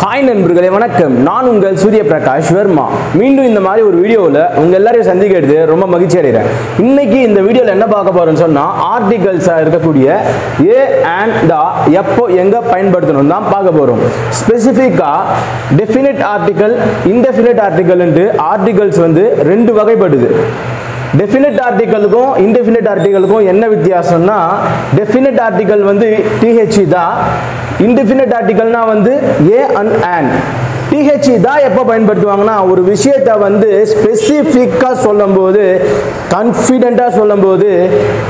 Hi நண்பர்களே, வணக்கம். நான் உங்கள் சூரிய பிரகாஷ் வர்மா. மீண்டும் இந்த மாதிரி ஒரு வீடியோவில் உங்கள் எல்லாரையும் சந்திக்கிறது ரொம்ப மகிழ்ச்சி அடைகிறேன். இன்னைக்கு இந்த வீடியோவில் என்ன பார்க்க போறோம்னு சொன்னால், ஆர்டிகல்ஸாக இருக்கக்கூடிய ஏ அண்ட் த எப்போ எங்கே பயன்படுத்தணும் தான் பார்க்க போகிறோம். ஸ்பெசிஃபிக்காக டெஃபினிட் ஆர்டிகல், இன்டெஃபினிட் ஆர்டிகல்ன்ட்டு ஆர்டிகல்ஸ் வந்து ரெண்டு வகைப்படுது. டெஃபினிட் ஆர்டிகலுக்கும் இன்டெஃபினிட் ஆர்டிகலுக்கும் என்ன வித்தியாசம்னா, டெஃபினிட் ஆர்டிகல் வந்து TH தான், இன்டெஃபினிட் ஆர்டிகல்னா வந்து ஏ அண்ட் ஆன். TH தான் எப்போ பயன்படுத்துவாங்கன்னா, ஒரு விஷயத்தை வந்து ஸ்பெசிஃபிக்காக சொல்லும்போது, கான்ஃபிடென்ட்டாக சொல்லும்போது,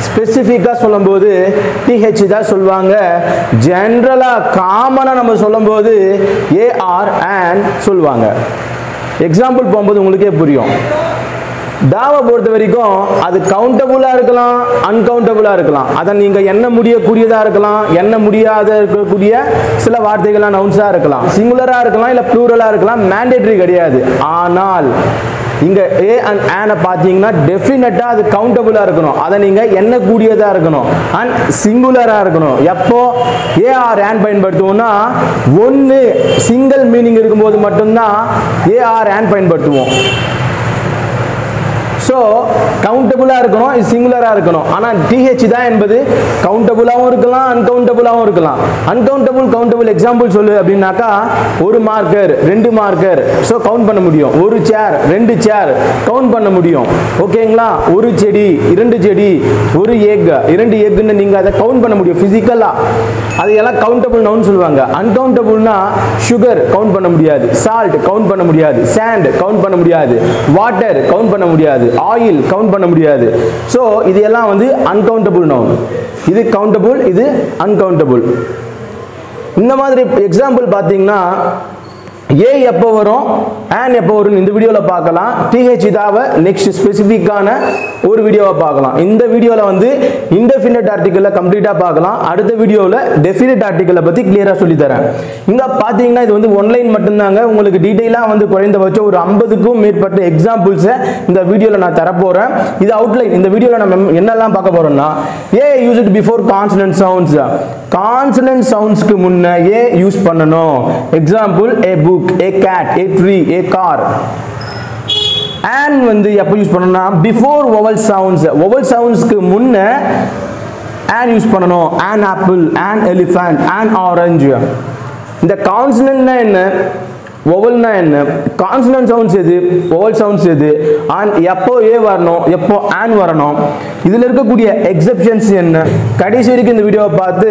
ஸ்பெசிஃபிக்காக சொல்லும்போது TH தான் சொல்லுவாங்க. ஜென்ரலாக காமனாக நம்ம சொல்லும்போது AR AN சொல்லுவாங்க. எக்ஸாம்பிள் போகும்போது உங்களுக்கே புரியும். தாவை பொறுத்த வரைக்கும் அது கவுண்டபுளா இருக்கலாம், அன்கவுண்டபுளா இருக்கலாம். அதை நீங்க எண்ண முடியக்கூடியதா இருக்கலாம், எண்ண முடியாத இருக்கக்கூடிய சில வார்த்தைகள்லாம் நவுன்ஸா இருக்கலாம், சிங்குலரா இருக்கலாம், இல்ல ப்ளூரலா இருக்கலாம். மேண்டேட்டரி கிடையாது. ஆனால் இங்க ஏ அண்ட் ஆனை பார்த்தீங்கன்னா டெஃபினட்டா அது கவுண்டபுளா இருக்கணும், அதை நீங்க எண்ணக்கூடியதா இருக்கணும், அண்ட் சிங்குலரா இருக்கணும். எப்போ ஏஆர் ஆன் பயன்படுத்துவோம்னா, ஒன்னு சிங்கிள் மீனிங் இருக்கும்போது மட்டும்தான் ஏஆர் ஆன் பயன்படுத்துவோம். ஸோ கவுண்டபுளாக இருக்கணும், இது சிங்குலராக இருக்கணும். ஆனால் TH தான் என்பது கவுண்டபுளாகவும் இருக்கலாம், அன்கவுண்டபுளாகவும் இருக்கலாம். அன்கவுண்டபுள் கவுண்டபுள் எக்ஸாம்பிள் சொல்லு அப்படின்னாக்கா, ஒரு மார்க்கர், ரெண்டு மார்க்கர், ஸோ கவுண்ட் பண்ண முடியும். ஒரு சேர், ரெண்டு சேர் கவுண்ட் பண்ண முடியும். ஓகேங்களா? ஒரு செடி, இரண்டு செடி, ஒரு எக், இரண்டு எக்குன்னு நீங்கள் அதை கவுண்ட் பண்ண முடியும் ஃபிசிக்கலாக. அதையெல்லாம் கவுண்டபுள் நவுன் சொல்லுவாங்க. அன்கவுண்டபுள்னா சுகர் கவுண்ட் பண்ண முடியாது, சால்ட் கவுண்ட் பண்ண முடியாது, சாண்ட் கவுண்ட் பண்ண முடியாது, வாட்டர் கவுண்ட் பண்ண முடியாது, ஆயில் கவுண்ட் பண்ண முடியாது. சோ இது எல்லாம் வந்து அன்கவுண்டபிள் நவுன். இது கவுண்டபிள், இது அன்கவுண்டபிள். இந்த மாதிரி எக்ஸாம்பிள் பாத்தீங்கன்னா, ஏ எப்போ வரும், ஆன் எப்போ வரும் இந்த வீடியோவில் பார்க்கலாம். TH இதாவை நெக்ஸ்ட் ஸ்பெசிஃபிக்கான ஒரு வீடியோவை பார்க்கலாம். இந்த வீடியோவில் வந்து இன்டெஃபினிட் ஆர்டிகலை கம்ப்ளீட்டாக பார்க்கலாம். அடுத்த வீடியோவில் டெஃபினிட் ஆர்டிகலை பற்றி கிளியராக சொல்லித்தரேன். இங்கே பார்த்தீங்கன்னா இது வந்து ஒன்லைன் மட்டும்தாங்க. உங்களுக்கு டீட்டெயிலாக வந்து குறைந்தபட்சம் ஒரு 50க்கும் மேற்பட்ட எக்ஸாம்பிள்ஸை இந்த வீடியோவில் நான் தரப்போகிறேன். இது அவுட்லைன். இந்த வீடியோவில் நம்ம என்னெல்லாம் பார்க்க போகிறோம்னா, a used before consonant sounds. Consonant சவுண்ட்ஸ்க்கு முன்ன ஏ யூஸ் பண்ணணும். Example, a book, a cat, a tree, a car. and வந்து எப்போ யூஸ் பண்ணனும்னா, before vowel sounds. vowel soundsக்கு முன்ன and யூஸ் பண்ணனும். an apple, an elephant, an orange. இந்த கான்சனன்ட்னா என்ன, vowelனா என்ன, கான்சனன்ட் சவுண்ட்ஸ் எது, vowel சவுண்ட்ஸ் எது, and எப்போ ஏ வரணும், எப்போ an வரணும், இதுல இருக்கக்கூடிய எக்ஸெப்ஷன்ஸ் என்ன, கடைசி வரைக்கும் இந்த வீடியோவை பார்த்து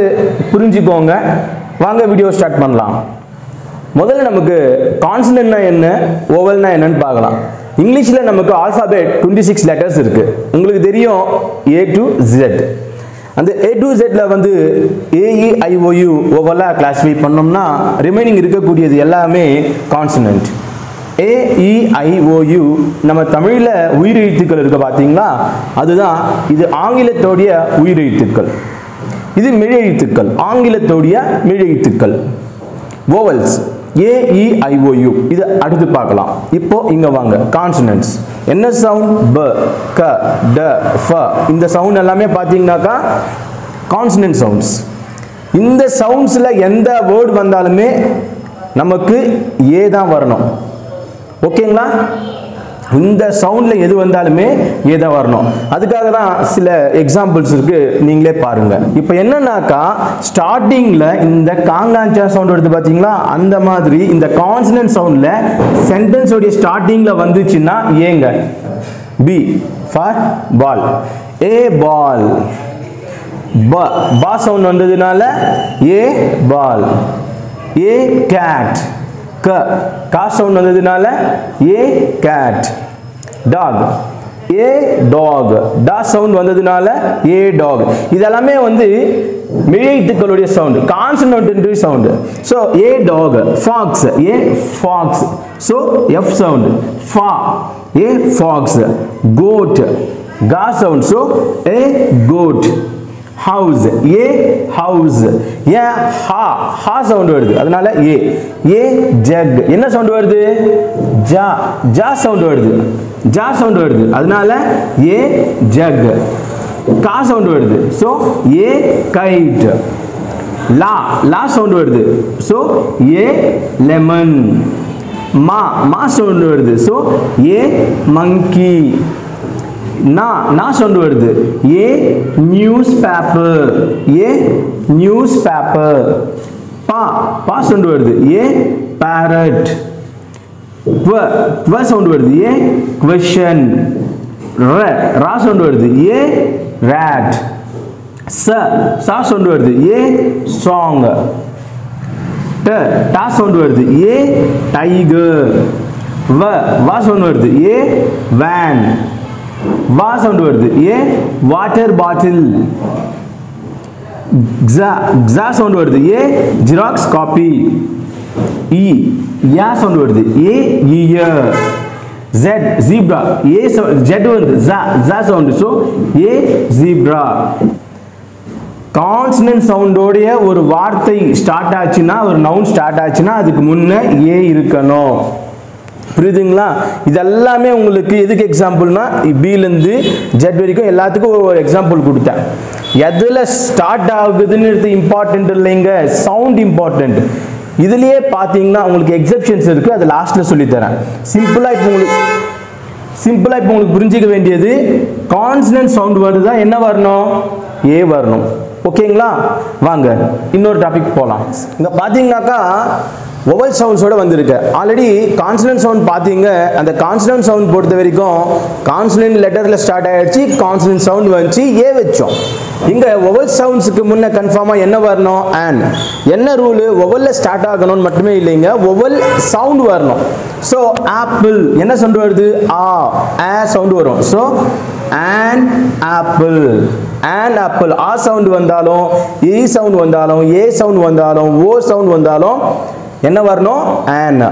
புரிஞ்சுக்கோங்க. வாங்க வீடியோ ஸ்டார்ட் பண்ணலாம். முதல்ல நமக்கு கான்சனன்ட்னா என்ன, ஓவல்னா என்னன்னு பார்க்கலாம். இங்கிலீஷ்ல நமக்கு ஆல்பாபெட் 26 லெட்டர்ஸ் இருக்கு. உங்களுக்கு தெரியும் A to Z. அந்த A to Z வந்து AEIOU ஓவலா கிளாசிஃபை பண்ணோம்னா, ரிமைனிங் இருக்கக்கூடியது எல்லாமே கான்சனன்ட். AEIOU நம்ம தமிழ்ல உயிரெழுத்துக்கள் இருக்கு பாத்தீங்களா, அதுதான். இது ஆங்கிலத்தோடைய உயிரெழுத்துக்கள், இது மெய்யெழுத்துக்கள், ஆங்கிலத்தோடைய மெய்யெழுத்துக்கள். vowels AEIOU இது அடுத்து பார்க்கலாம். இப்போ இங்க வாங்க, கான்சனன்ட்ஸ். என்ன சவுண்ட், ப, க, ட, ஃப. இந்த சவுண்ட் எல்லாமே பாத்தீங்கன்னாக்கா கான்சனன்ட் சவுண்ட்ஸ். இந்த சவுண்ட்ஸ்ல எந்த வேர்ட் வந்தாலுமே நமக்கு ஏ தான் வரணும். ஓகேங்களா? இந்த சவுண்ட்ல எது வந்தாலுமே ஏதா வரணும். அதுக்காக தான் சில எக்ஸாம்பிள்ஸ் இருக்கு, நீங்களே பாருங்க. இப்போ என்னன்னாக்கா, ஸ்டார்டிங்ல இந்த காங்காஞ்சா சவுண்ட் எடுத்து பாத்தீங்களா, அந்த மாதிரி இந்த கான்சனன்ட் சவுண்ட்ல சென்டென்ஸ் உடைய ஸ்டார்டிங்ல வந்துச்சுன்னா ஏங்க. பி ஃபார் பால், ஏ பால். பா சவுண்ட் வந்ததுனால ஏ பால். ஏ கேட், கா சவுண்ட் வந்ததுனால a cat. Dog, a dog. டா சவுண்ட் வந்ததுனால ஏ டாக். இதெல்லாமே வந்து மெய்யெழுத்துக்களுடைய sound, consonant sound. So a dog. Fox, a fox. So F sound, ஃபா, ஏ ஃபாக்ஸ். கோட், கா sound, so a coat. house, a house. A ஹா, ஹா sound வருது, அதனால ஏ. ஏ ஜக். என்ன சவுண்ட் வருது, ஜா, ஜா சவுண்ட் வருது, ஜா சவுண்ட் வருது, அதனால ஏ ஜக். கா சவுண்ட் வருது, சோ ஏ கைட். லா சவுண்ட் வருது, ஸோ ஏ லெமன். மா சவுண்ட் வருது, ஸோ ஏ மங்கி. நா சவுண்ட் வருது, ஏ நியூஸ் பேப்பர், ஏ நியூஸ் பேப்பர். பா சவுண்ட் வருது, ஏ பேரட். ட்வ சவுண்ட் வருது, ஏ கொஸ்டின். ரா சவுண்ட் வருது, ஏ ரேட். சா சவுண்ட் வருது, ஏ சாங். டா சவுண்ட் வருது, ஏ டைகர். வா சவுண்ட் வருது, ஏ வேன். வா சவுண்ட் வருது, ஏ வாட்டர் பாட்டில். க்ஸா சவுண்ட் வருது, ஏ ஜெராக்ஸ் காப்பி. யா சவுண்ட் வருது, a year. Zebra, a jet வருது, ஜா sound, so a zebra. Consonant சவுண்டோடைய ஒரு வார்த்தை ஸ்டார்ட் ஆச்சுன்னா, ஒரு நவுன் ஸ்டார்ட் ஆச்சுன்னா அதுக்கு முன்ன ஏ இருக்கணும். புரியுதுங்களா? இதெல்லாமே உங்களுக்கு எதுக்கு எக்ஸாம்பிள்னா, பிலேருந்து ஜெட் வரைக்கும் எல்லாத்துக்கும் ஒரு எக்ஸாம்பிள் கொடுத்தேன். எதில் ஸ்டார்ட் ஆகுதுன்னு இம்பார்ட்டன்ட் இல்லைங்க, சவுண்ட் இம்பார்ட்டன்ட். இதுலேயே பார்த்தீங்கன்னா உங்களுக்கு எக்ஸெப்ஷன்ஸ் இருக்குது, அது லாஸ்ட்டில் சொல்லித்தரேன். சிம்பிளாக இப்போ உங்களுக்கு புரிஞ்சிக்க வேண்டியது, கான்சனன்ட் சவுண்ட் வருதா என்ன வரணும்? ஏ வரணும். ஓகேங்களா? வாங்க இன்னொரு டாபிக் போகலாம். இங்கே பார்த்தீங்கன்னாக்கா வொவல் சவுண்ட்ஸோட வந்திருக்கு. ஆல்ரெடி கான்சனன்ட் சவுண்ட் பார்த்தீங்க. அந்த கான்சனன்ட் சவுண்ட் பொறுத்த வரைக்கும் கான்சனன்ட் லெட்டரில் ஸ்டார்ட் ஆகிடுச்சு, கான்சனன்ட் சவுண்ட் வந்துச்சு, ஏ வச்சோம். இங்கே வொவல் சவுண்ட்ஸுக்கு முன்னே கன்ஃபார்மாக என்ன வரணும்? அண்ட். என்ன ரூலு? வொவலில் ஸ்டார்ட் ஆகணும்னு மட்டுமே இல்லைங்க, வொவல் சவுண்ட் வரணும். ஸோ ஆப்பிள் என்ன சவுண்ட் வருது? ஆ சவுண்ட் வரும். So an apple. An apple. ஆ சவுண்ட் வந்தாலும், ஏ சவுண்ட் வந்தாலும், ஏ சவுண்ட் வந்தாலும், ஓ சவுண்ட் வந்தாலும் என்ன வரணும்? அண்ட்.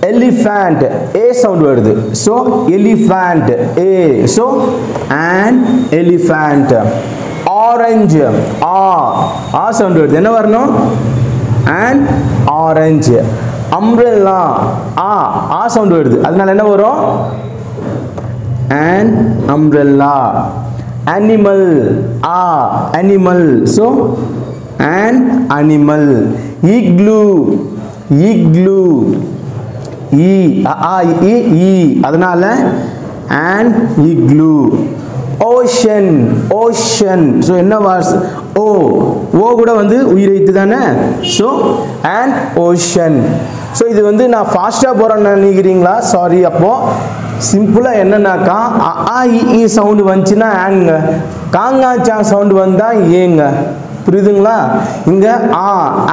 எலிஃபண்ட். ஏ சவுண்ட் வருது, ஸோ எலிஃபண்ட். ஏ. So and elephant. ஆரஞ்சு. ஆ சவுண்ட் வருது, என்ன வரணும்? And orange. அம்ப்ரெல்லா. ஆ சவுண்ட் வருது, அதனால என்ன வரும்? And umbrella. Animal. Animal. So and animal. Igloo. Igloo. அதனால and igloo. Ocean. Ocean. So என்ன வார்ஸ்? ஓ கூட வந்து உயிரெழுத்து தானே, ஸோ அண்ட் ஓஷன். ஸோ இது வந்து நான் ஃபாஸ்ட்டாக போகிறேன்னு நினைக்கிறீங்களா? சாரி. அப்போ சிம்பிளாக என்னன்னாக்கா, இ சவுண்டு வந்துச்சுன்னா ஆங்க, காங்காச்சா சவுண்டு வந்தால் ஏங்க. புரியுதுங்களா? இங்கே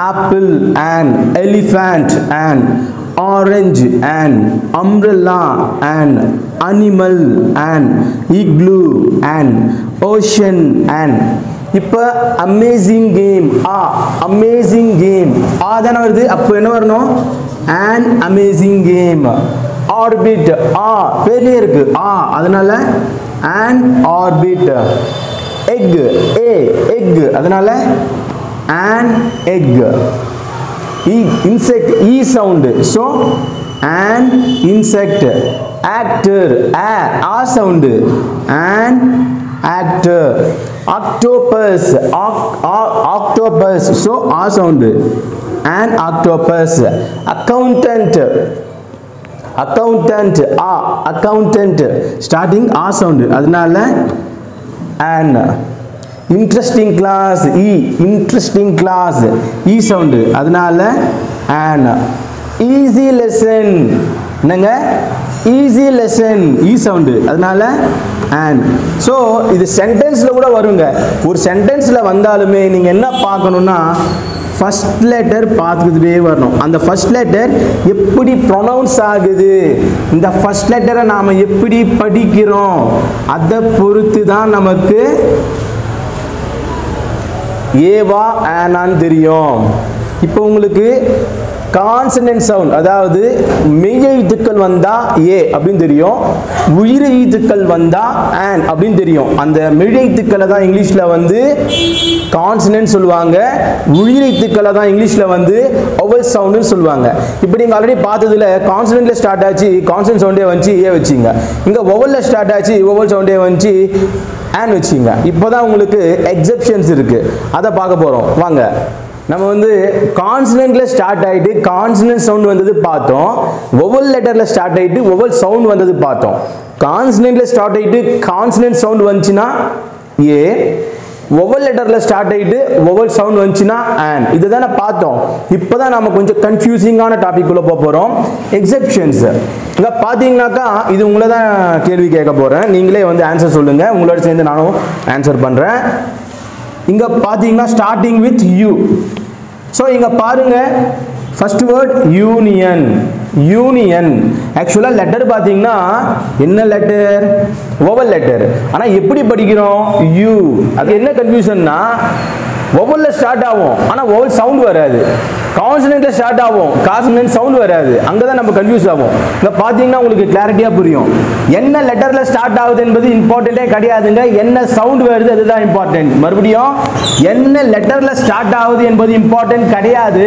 apple and, elephant and, orange and, umbrella and, animal and, igloo and, ocean and. இப்போ அமேசிங் கேம். Amazing game. தானே வருது, அப்போ என்ன வரணும்? And amazing game. ஆர்பிட். பேர்லயே இருக்கு, அதனால அண்ட் ஆர்பிட். எக். எக். அதனால and egg. Insect. Sound, so and insect. Actor. Sound, and actor. Octopus. Octopus, so sound, and octopus. Accountant. Accountant. Accountant starting sound, அதனால and. Interesting class. Interesting class. Sound, அதனால and. Easy lesson. என்னங்க? Easy lesson. Sound, அதனால and. So இது சென்டென்ஸில் கூட வருங்க. ஒரு சென்டென்ஸில் வந்தாலுமே நீங்கள் என்ன பார்க்கணுன்னா, ஃபர்ஸ்ட் லெட்டர் பார்த்துக்கிட்டே வரணும். அந்த ஃபர்ஸ்ட் லெட்டர் எப்படி ப்ரொனவுன்ஸ் ஆகுது, இந்த ஃபர்ஸ்ட் லெட்டரை நாம் எப்படி படிக்கிறோம், அதை பொறுத்து தான் நமக்கு ஏவா ஆனான்னு தெரியும். இப்போ உங்களுக்கு கான்சனன்ட் சவுண்ட், அதாவது மெய் எழுத்துக்கள் வந்தா ஏ அப்படின்னு தெரியும், உயிர் எழுத்துக்கள் வந்தா ஆன் அப்படின்னு தெரியும். அந்த மெய் எழுத்துக்களை தான் இங்கிலீஷ்ல வந்து கான்சனன்ட் சொல்லுவாங்க, உயிர் எழுத்துக்களை தான் இங்கிலீஷ்ல வந்து வவல் சவுண்ட்னு சொல்லுவாங்க. இப்போ நீங்க ஆல்ரெடி பார்த்ததுல கான்சனன்ட்ல ஸ்டார்ட் ஆச்சு, கான்சனன்ட் சவுண்டே வந்துச்சு ஏ வச்சிங்க. இங்க வவல்ல ஸ்டார்ட் ஆச்சு, வவல் சவுண்டே வந்துச்சு ஆன் வச்சிங்க. இப்போதான் உங்களுக்கு எக்ஸெப்ஷன்ஸ் இருக்கு, அதை பார்க்க போறோம். வாங்க, நம்ம வந்து கான்சனன்ட்ல ஸ்டார்ட் ஆயிட்டு கான்சனன்ட் சவுண்ட் வந்தது பார்த்தோம், வவல் லெட்டர்ல ஸ்டார்ட் ஆயிட்டு வவல் சவுண்ட் வந்தது பார்த்தோம். கான்சனன்ட்ல ஸ்டார்ட் ஆயிட்டு கான்சனன்ட் சவுண்ட் வந்துச்சுன்னா ஏ, வவல் லெட்டர்ல ஸ்டார்ட் ஆயிட்டு வவல் சவுண்ட் வந்துச்சுன்னா ஆன். இதுதானே பார்த்தோம். இப்போதான் நம்ம கொஞ்சம் கன்ஃபியூசிங்கான டாபிக் உள்ள போறோம், எக்ஸெப்ஷன்ஸ். இங்க பாத்தீங்கன்னாக்கா இது உங்களை தான் கேள்வி கேட்க போறேன், நீங்களே வந்து ஆன்சர் சொல்லுங்க, உங்களோட சேர்ந்து நானும் ஆன்சர் பண்றேன். இங்க பாத்தீங்கன்னா ஸ்டார்டிங் வித் யூ. சோ இங்க பாருங்க, ஃபர்ஸ்ட் வேர்ட் யூனியன். யூனியன் ஆக்சுவலா லெட்டர் பாத்தீங்கன்னா என்ன லெட்டர்? Vowel letter. ஆனா எப்படி படிக்கிறோம்? யூ. அது என்ன கன்ஃபியூஷன்னா, வவல்ல ஸ்டார்ட் ஆகும் ஆனா வவல் சவுண்ட் வராது, கான்சனன்ட்ல ஸ்டார்ட் ஆகும் கான்சனன்ட் சவுண்ட் வராது, அங்கதான் நம்ம கன்ஃபியூஸ் ஆகும். இங்க பாத்தீங்கன்னா உங்களுக்கு கிளாரிட்டியா புரியும். என்ன லெட்டர்ல ஸ்டார்ட் ஆகுது என்பது இம்பார்ட்டன்ட்டே கிடையாதுங்க, என்ன சவுண்ட் வருது அதுதான் இம்பார்ட்டன்ட். மறுபடியும் என்ன லெட்டர்ல ஸ்டார்ட் ஆகுது என்பது இம்பார்ட்டன்ட் கிடையாது,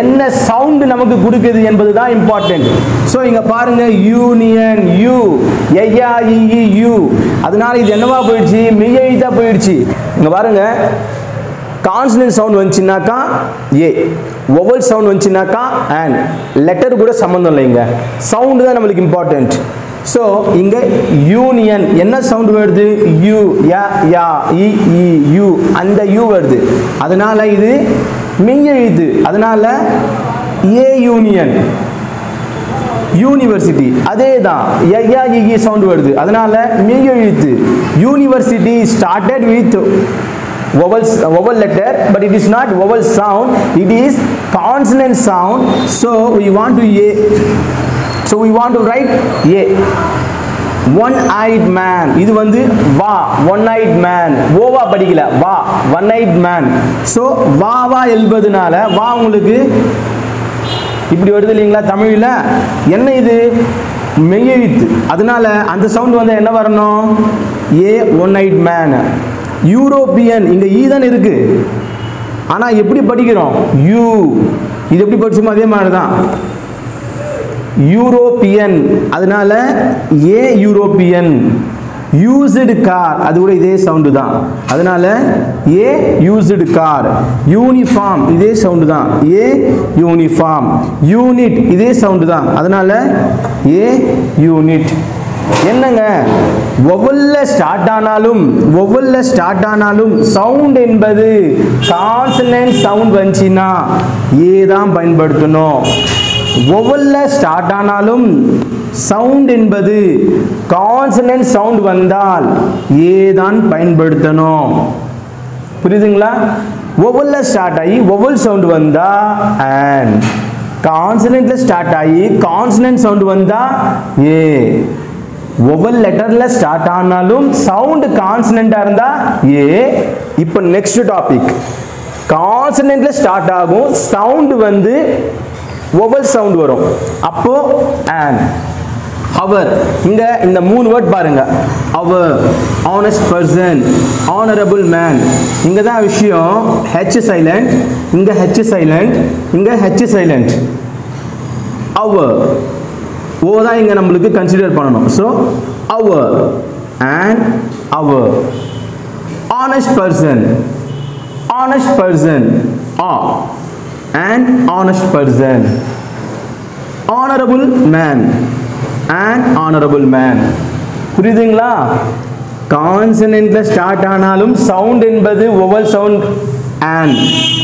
என்ன சவுண்ட் நமக்கு கொடுக்குது என்பதுதான் இம்பார்ட்டன்ட். சோ இங்க பாருங்க யூனியன், யூ ஐயா இ யூ, அதனால இது என்னவா போயிடுச்சு? மெய் எழுத்தா போயிடுச்சு. இங்க பாருங்க, கான்சனன்ட் சவுண்ட் வந்துச்சுனாக்கா ஏ, வவல் சவுண்ட் வந்துச்சுனாக்கா ஆன். லெட்டர் கூட சம்பந்தம் இல்லைங்க, சவுண்ட் தான் நம்மளுக்கு இம்பார்ட்டன்ட். ஸோ இங்க யூனியன் என்ன சவுண்ட் வருது? யூ, யா யா இ இ யூ, அந்த யூ வருது, அதனால இது மெய் எழுத்து, அதனால ஏ யூனியன். யூனிவர்சிட்டி அதே தான், யா இ சவுண்ட் வருது, அதனால மெய் எழுத்து. University started with vowel letter, but it is not vowel sound, it is consonant sound. So we want to write a. One-eyed man, இது வந்து வா, one-eyed man, ஓவா படிக்கல, வா, one-eyed man. So வா எழுதுறதுனால வா உங்களுக்கு இப்படி வருது இல்லைங்களா தமிழ்ல? என்ன இது? மெய் எழுத்து, அதனால அந்த சவுண்ட் வந்து என்ன வரணும்? ஏ, one-eyed man. யூரோப்பியன், இங்க ஈ தான் இருக்கு, ஆனா எப்படி படிக்கிறோம்? யூ. இது எப்படி படிச்சோமோ அதே மாதிரி தான், யூரோப்பியன், அதனால ஏ யூரோப்பியன். யூஸ்டு கார், அது கூட இதே சவுண்டு தான், அதனால ஏ யூஸ்டு கார். யூனிஃபார்ம் இதே சவுண்டு தான், ஏ யூனிஃபார்ம். யூனிட் இதே சவுண்டு தான், அதனால ஏ யூனிட். என்னங்க, வவல்ல ஸ்டார்ட் ஆனாலும் சவுண்ட் என்பது கான்சனன்ட் சவுண்ட் வந்துச்சுன்னா ஏ தான் பயன்படுத்தணும். வவல்ல ஸ்டார்ட் ஆனாலும் சவுண்ட் என்பது கான்சனன்ட் சவுண்ட் வந்தால் ஏ தான் பயன்படுத்தணும். புரியுதுங்களா? வவல்ல ஸ்டார்ட் ஆகி வவல் சவுண்ட் வந்தா அண்ட், கான்சனன்ட்ல ஸ்டார்ட் ஆகி கான்சனன்ட் சவுண்ட் வந்தா ஏ. வவல் லெட்டர்ல ஸ்டார்ட் ஆனாலும் சவுண்ட் கான்சனன்ட்டா இருந்தா ஏ. இப்போ நெக்ஸ்ட் டாபிக், கான்சனன்ட்ல ஸ்டார்ட் ஆகும் சவுண்ட் வந்து வவல் சவுண்ட் வரும், அப்போ ஆன். அவர், இங்க இந்த மூணு வேர்ட் பாருங்க, hour, honest person, honourable man. இங்க தான் விஷயம், ஹெச் சைலண்ட், இங்க ஹெச் சைலண்ட், இங்க ஹெச் சைலண்ட். அவர் ஓ தான் இங்க நம்மளுக்கு கன்சிடர் பண்ணணும். So hour an hour. Honest person, honest person, an honest person. Honorable man, an honorable man. புரியுதுங்களா? கான்சனன்ட்ல ஸ்டார்ட் ஆனாலும் சவுண்ட் என்பது வவல் சவுண்ட் an.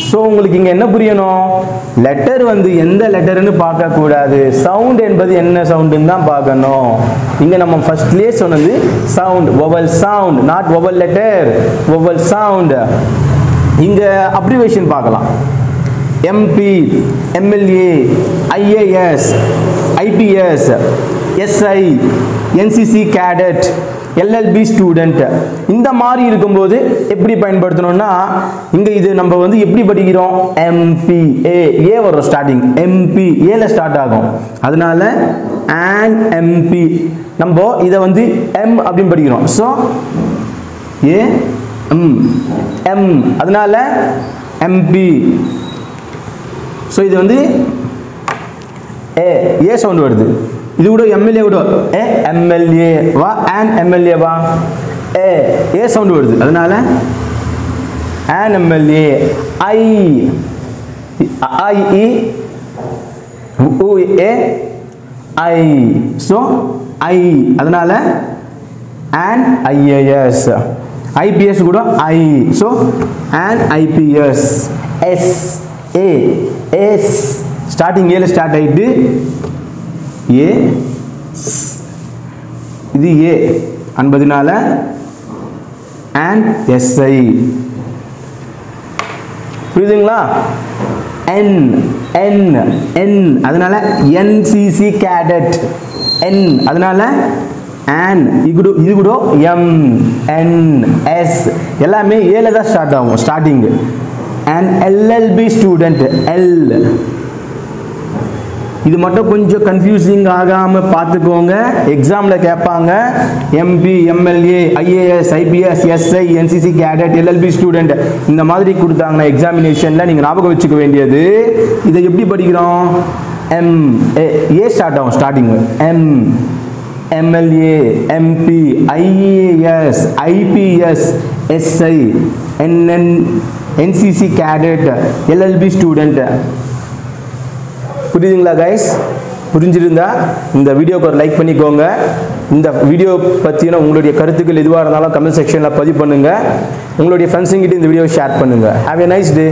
சோ உங்களுக்கு இங்க என்ன புரியணும்? லெட்டர் வந்து எந்த லெட்டர்னு பார்க்க கூடாது, சவுண்ட் என்பது என்ன சவுண்ட்னு தான் பார்க்கணும். இங்க நம்ம ஃபர்ஸ்ட்லயே சொன்னது sound, vowel sound, not vowel letter, vowel sound. இங்க அப்ரிவேஷன் பார்க்கலாம். MP, MLA, IAS, IPS, SI NCC cadet LLB student இந்த மாதிரி இருக்கும்போது எப்படி பயன்படுத்தணும்னா இங்க இது நம்ம வந்து எப்படி படிக்கிறோம் MP A வரும் ஸ்டார்டிங் MP A ல ஸ்டார்ட் ஆகும் அதனால an MP நம்ம இத வந்து M அப்படினு படிக்கிறோம் சோ A M அதனால MP சோ இது வந்து A சவுண்ட் வருது இது கூட MLA கூட MLA வா an MLA வா A சவுண்ட் வருது அதனால an MLA I E U A I so I அதனால an IAS IPS கூட I so an IPS S A S starting A ல ஸ்டார்ட் ஆயிட்டு A இது A என்பதனால and SI புரியுதுங்களா N N N அதனால NCC cadet N அதனால and இது கூட M N S எல்லாமே A ல தான் ஸ்டார்ட் ஆகும் starting and LLB student L இது மட்டும் கொஞ்சம் கன்ஃபியூசிங் ஆகாம பாத்துக்கோங்க எக்ஸாம்ல கேட்பாங்க MP MLA IAS IPS SI NCC cadet LLB student இந்த மாதிரி கொடுத்தாங்கன்னா எக்ஸாமினேஷன்ல நீங்க ஞாபகம் வச்சுக்க வேண்டியது இதை எப்படி படிக்கிறோம் M A ஸ்டார்ட் ஆகும் starting M MLA MP IAS IPS SI NCC cadet LLB student புரியுதுங்களா गाइस புரிஞ்சிருந்தா இந்த வீடியோக்கு ஒரு லைக் பண்ணிக்கோங்க இந்த வீடியோ பத்தின உங்களுடைய கருத்துக்கள் எதுவா இருந்தாலும் கமெண்ட் செக்ஷன்ல பதிவு பண்ணுங்க உங்களுடைய ஃப்ரெண்ட்ஸ் கிட்ட இந்த வீடியோவை ஷேர் பண்ணுங்க ஹேவ் a nice day